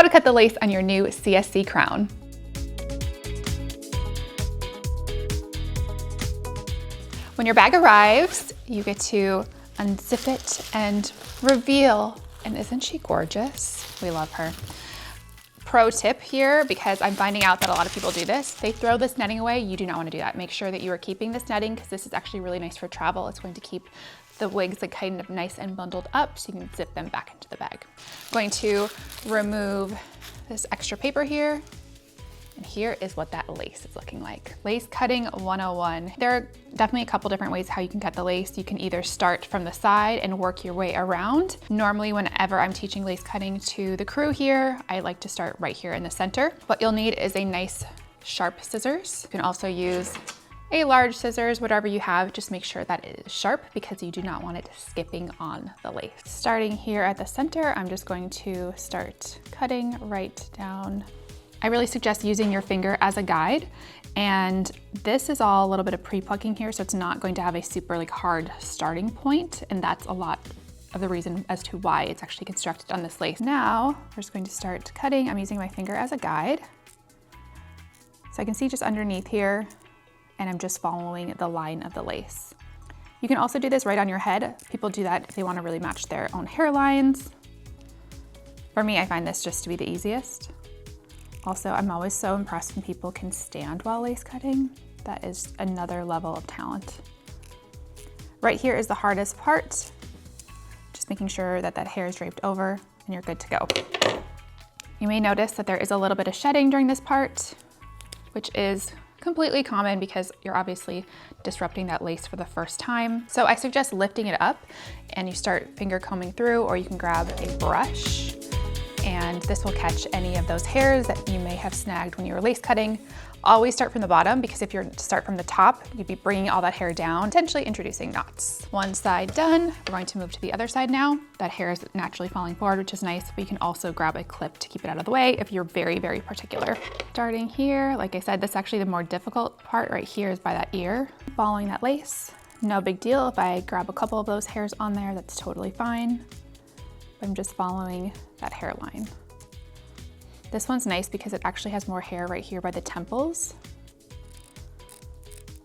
to cut the lace on your new CSC Crown. When your bag arrives, you get to unzip it and reveal. And isn't she gorgeous? We love her. Pro tip here, because I'm finding out that a lot of people do this, they throw this netting away. You do not want to do that. Make sure that you are keeping this netting, because this is actually really nice for travel. It's going to keep the wigs like kind of nice and bundled up so you can zip them back into the bag. I'm going to remove this extra paper here. And here is what that lace is looking like. Lace cutting 101. There are definitely a couple different ways how you can cut the lace. You can either start from the side and work your way around. Normally, whenever I'm teaching lace cutting to the crew here, I like to start right here in the center. What you'll need is a nice sharp scissors. You can also use a large scissors, whatever you have, just make sure that it is sharp because you do not want it skipping on the lace. Starting here at the center, I'm just going to start cutting right down. I really suggest using your finger as a guide, and this is all a little bit of pre-plucking here, so it's not going to have a super like hard starting point, and that's a lot of the reason as to why it's actually constructed on this lace. Now, we're just going to start cutting. I'm using my finger as a guide. So I can see just underneath here, and I'm just following the line of the lace. You can also do this right on your head. People do that if they want to really match their own hairlines. For me, I find this just to be the easiest. Also, I'm always so impressed when people can stand while lace cutting. That is another level of talent. Right here is the hardest part. Just making sure that that hair is draped over and you're good to go. You may notice that there is a little bit of shedding during this part, which is completely common because you're obviously disrupting that lace for the first time. So I suggest lifting it up and you start finger combing through, or you can grab a brush, and this will catch any of those hairs that you may have snagged when you were lace cutting. Always start from the bottom, because if you start from the top, you'd be bringing all that hair down, potentially introducing knots. One side done, we're going to move to the other side now. That hair is naturally falling forward, which is nice, but you can also grab a clip to keep it out of the way if you're very, very particular. Starting here, like I said, this is actually the more difficult part right here is by that ear. Following that lace, no big deal. If I grab a couple of those hairs on there, that's totally fine. I'm just following that hairline. This one's nice because it actually has more hair right here by the temples.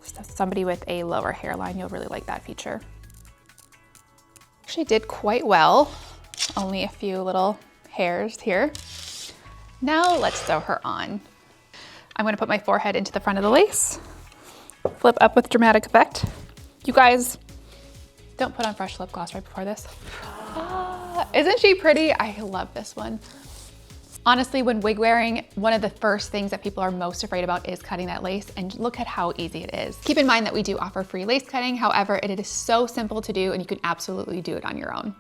So somebody with a lower hairline, you'll really like that feature. Actually did quite well. Only a few little hairs here. Now let's sew her on. I'm gonna put my forehead into the front of the lace. Flip up with dramatic effect. You guys, don't put on fresh lip gloss right before this. Isn't she pretty? I love this one. Honestly, when wig wearing, one of the first things that people are most afraid about is cutting that lace, and look at how easy it is. Keep in mind that we do offer free lace cutting. However, it is so simple to do and you can absolutely do it on your own.